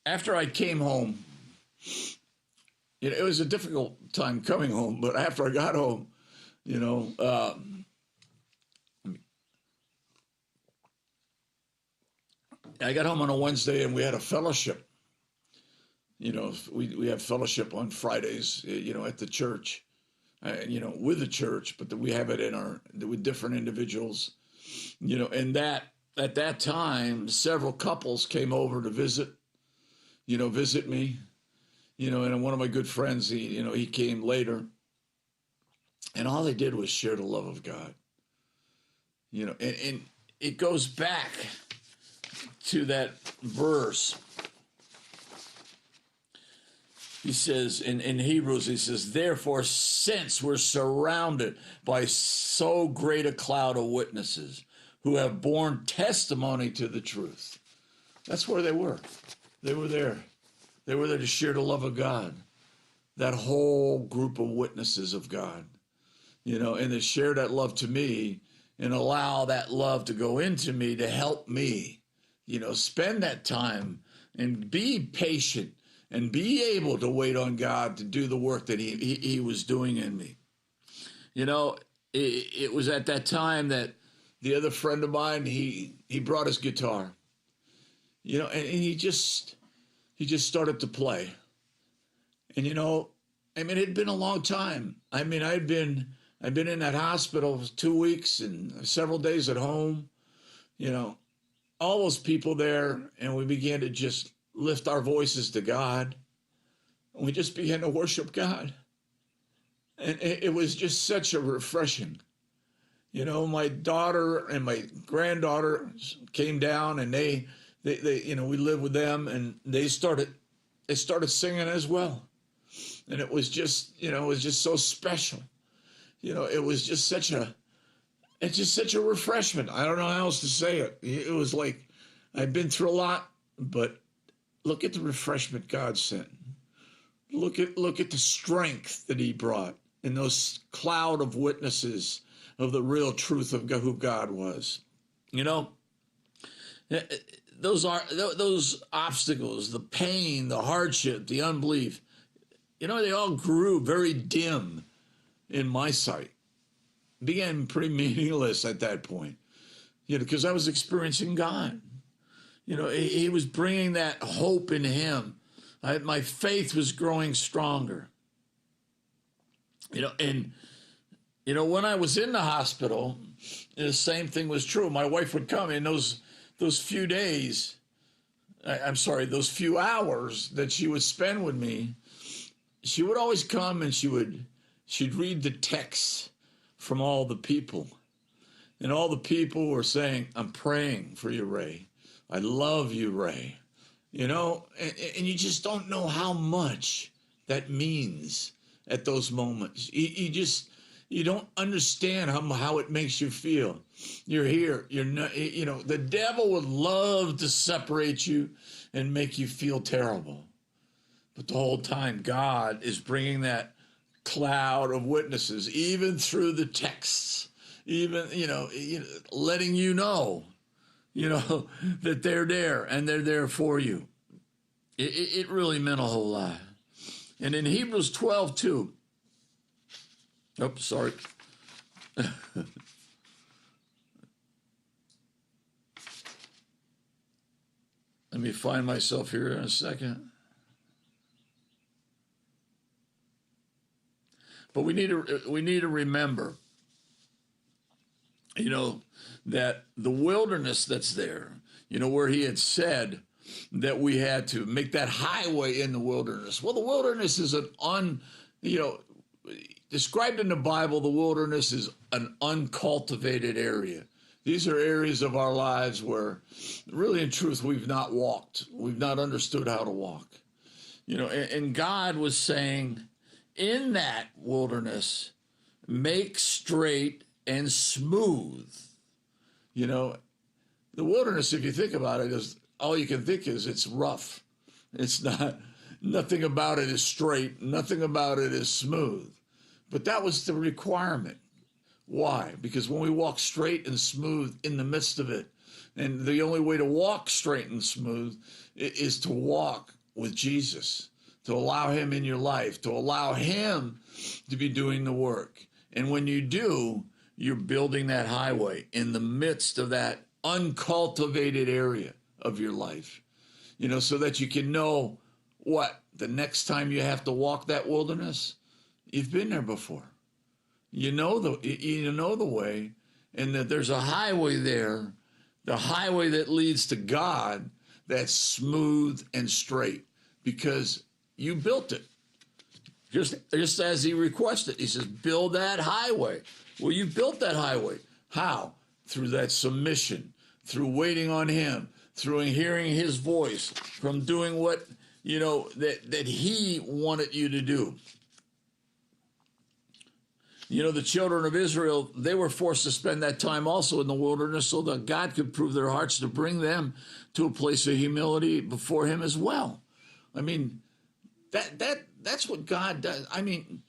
after I came home it was a difficult time coming home, but after I got home, I got home on a Wednesday and we had a fellowship. We have fellowship on Fridays, at the church, with the church, but we have it with different individuals, and that at that time, several couples came over to visit me, and one of my good friends, he came later, and all they did was share the love of God, and it goes back to that verse. He says in Hebrews, he says, therefore, since we're surrounded by so great a cloud of witnesses who have borne testimony to the truth. That's where they were. They were there. They were there to share the love of God. That whole group of witnesses of God, and to share that love to me and allow that love to go into me to help me, spend that time and be patient and be able to wait on God to do the work that he was doing in me. It was at that time that the other friend of mine, he brought his guitar, and he just started to play. And, it had been a long time. I'd been in that hospital for 2 weeks and several days at home, all those people there, and we began to just lift our voices to God. And we just began to worship God. And it was just such a refreshing. My daughter and my granddaughter came down, and they we lived with them, and they started singing as well. And it was just, so special. It was just such a refreshment. I don't know how else to say it. It was like I've been through a lot, but look at the refreshment God sent. Look at the strength that he brought in those cloud of witnesses of the real truth of who God was. Those obstacles, the pain, the hardship, the unbelief, they all grew very dim in my sight. Began pretty meaningless at that point, because I was experiencing God. He was bringing that hope in him. My faith was growing stronger. And when I was in the hospital, the same thing was true. My wife would come in those few days. Those few hours that she would spend with me. She would always come and she'd read the texts from all the people. And all the people were saying, I'm praying for you, Ray. I love you, Ray. And you just don't know how much that means at those moments. You don't understand how it makes you feel. You're here. You're not, the devil would love to separate you and make you feel terrible. But the whole time, God is bringing that cloud of witnesses, even through the texts, even, letting you know, that they're there and they're there for you. It really meant a whole lot. And in Hebrews 12:2, oops, sorry. Let me find myself here in a second. But we need to remember, that the wilderness that's there, where he had said that we had to make that highway in the wilderness. Well, the wilderness is described in the Bible, the wilderness is an uncultivated area. These are areas of our lives where really in truth we've not walked. We've not understood how to walk. And God was saying, in that wilderness, make straight and smooth. The wilderness, if you think about it, is all you can think is it's rough. It's nothing about it is straight. Nothing about it is smooth. But that was the requirement. Why? Because when we walk straight and smooth in the midst of it, and the only way to walk straight and smooth is to walk with Jesus, to allow him in your life, to allow him to be doing the work. And when you do, you're building that highway in the midst of that uncultivated area of your life, so that you can know what the next time you have to walk that wilderness, you've been there before. You know the way, and that there's a highway there, the highway that leads to God, that's smooth and straight because you built it. Just as he requested, he says, build that highway. Well, you built that highway. How? Through that submission, through waiting on him, through hearing his voice, from doing what, that he wanted you to do. The children of Israel, they were forced to spend that time also in the wilderness so that God could prove their hearts to bring them to a place of humility before him as well. I mean, that's what God does. I mean,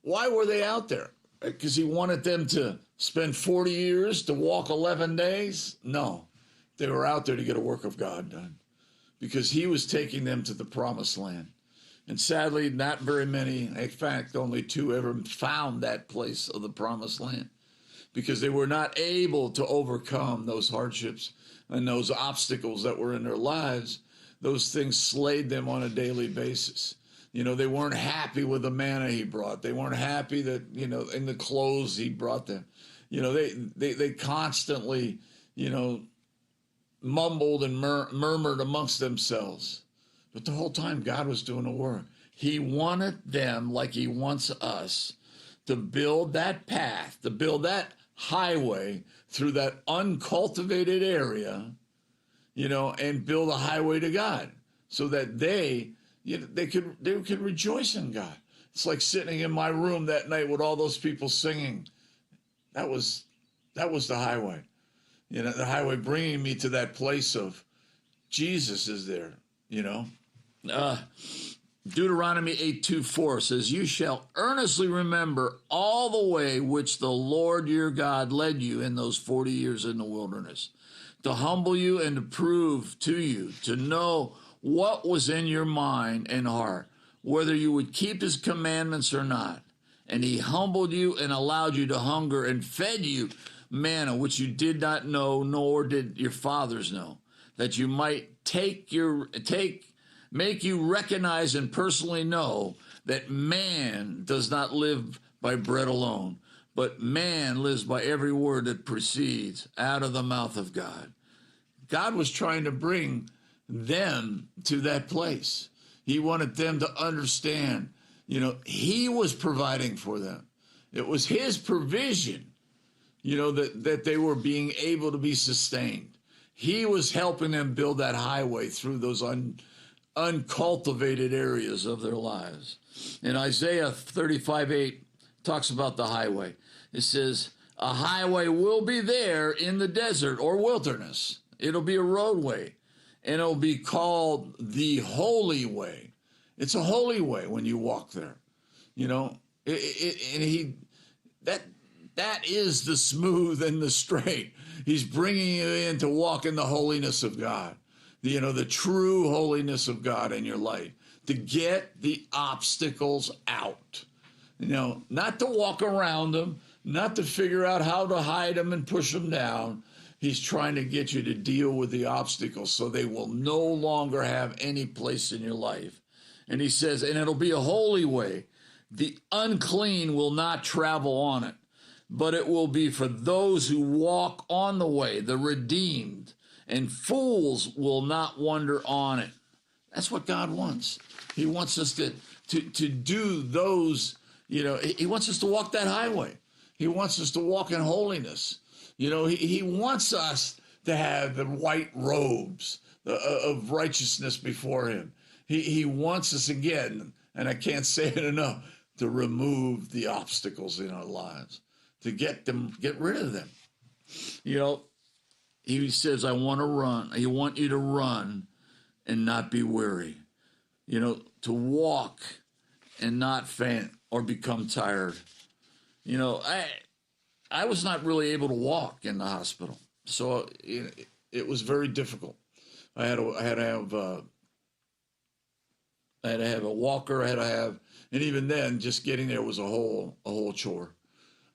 why were they out there? Because he wanted them to spend 40 years to walk 11 days? No, they were out there to get a work of God done because he was taking them to the promised land. And sadly, not very many, in fact, only 2 ever found that place of the promised land because they were not able to overcome those hardships and those obstacles that were in their lives. Those things slayed them on a daily basis. They weren't happy with the manna he brought. They weren't happy that, in the clothes he brought them. They constantly, mumbled and murmured amongst themselves. But the whole time God was doing the work. He wanted them, like he wants us, to build that path, to build that highway through that uncultivated area, and build a highway to God so that they could rejoice in God. It's like sitting in my room that night with all those people singing. That was the highway. The highway bringing me to that place of Jesus is there, Deuteronomy 8:2-4 says, you shall earnestly remember all the way which the Lord your God led you in those 40 years in the wilderness, to humble you and to prove to you, to know what was in your mind and heart, whether you would keep his commandments or not. And he humbled you and allowed you to hunger and fed you manna, which you did not know, nor did your fathers know, that you might make you recognize and personally know that man does not live by bread alone, but man lives by every word that proceeds out of the mouth of God. God was trying to bring them to that place. He wanted them to understand, he was providing for them. It was his provision, that they were being able to be sustained. He was helping them build that highway through those uncultivated areas of their lives. And Isaiah 35:8 talks about the highway. It says, a highway will be there in the desert or wilderness. It'll be a roadway, and it'll be called the Holy Way. It's a holy way when you walk there. That is the smooth and the straight. He's bringing you in to walk in the holiness of God. The true holiness of God in your life, to get the obstacles out, not to walk around them, not to figure out how to hide them and push them down. He's trying to get you to deal with the obstacles so they will no longer have any place in your life. And he says, and it'll be a holy way. The unclean will not travel on it, but it will be for those who walk on the way, the redeemed, and fools will not wander on it. That's what God wants. He wants us to do those, he wants us to walk that highway. He wants us to walk in holiness. He wants us to have the white robes of righteousness before him. He wants us again, and I can't say it enough, to remove the obstacles in our lives, to get rid of them. He says, I want to run. I want you to run and not be weary. To walk and not faint or become tired. I was not really able to walk in the hospital, so it was very difficult. I had to have I had to have a walker. And even then, just getting there was a whole chore.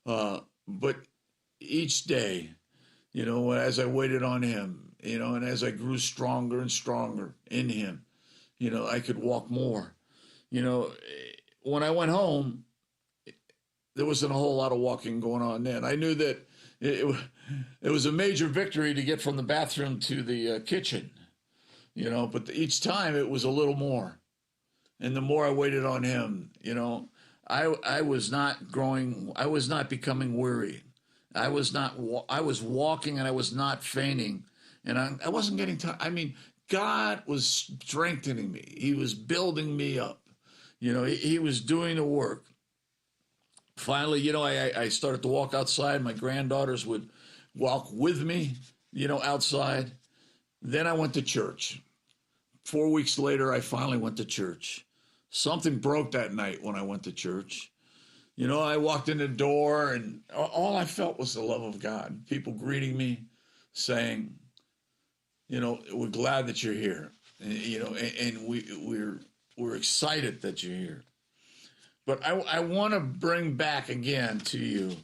But each day, as I waited on him, and as I grew stronger and stronger in him, I could walk more. When I went home, there wasn't a whole lot of walking going on then. I knew that it was a major victory to get from the bathroom to the kitchen, but each time it was a little more. And the more I waited on him, I was not growing. I was not becoming weary. I was walking and I was not fainting. And I wasn't getting tired. I mean, God was strengthening me. He was building me up. He was doing the work. Finally, I started to walk outside. My granddaughters would walk with me, outside. Then I went to church. 4 weeks later, I finally went to church. Something broke that night when I went to church. I walked in the door and all I felt was the love of God. People greeting me, saying, we're glad that you're here. And we're excited that you're here. But I want to bring back again to you,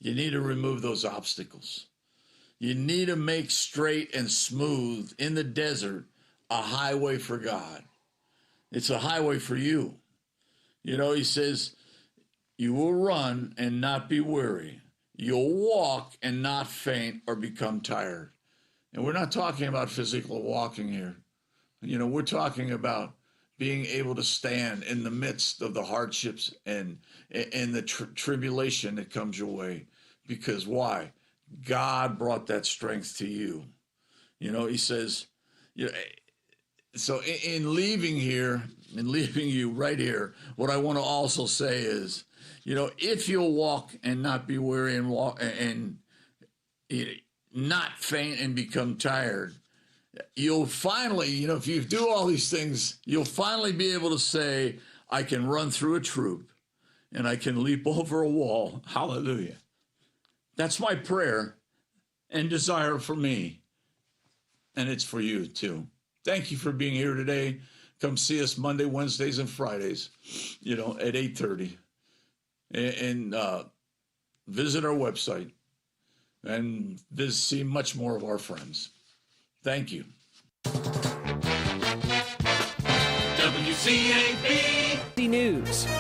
you need to remove those obstacles. You need to make straight and smooth in the desert a highway for God. It's a highway for you. He says, you will run and not be weary. You'll walk and not faint or become tired. And we're not talking about physical walking here. We're talking about being able to stand in the midst of the hardships and the tribulation that comes your way. Because why? God brought that strength to you. He says, so in leaving here and leaving you right here, what I want to also say is, if you'll walk and not be weary and walk and not faint and become tired, you'll finally, if you do all these things, you'll finally be able to say, I can run through a troop and I can leap over a wall. Hallelujah. That's my prayer and desire for me. And it's for you too. Thank you for being here today. Come see us Monday, Wednesdays, and Fridays, at 8:30. And visit our website and see much more of our friends. Thank you. WCAB News.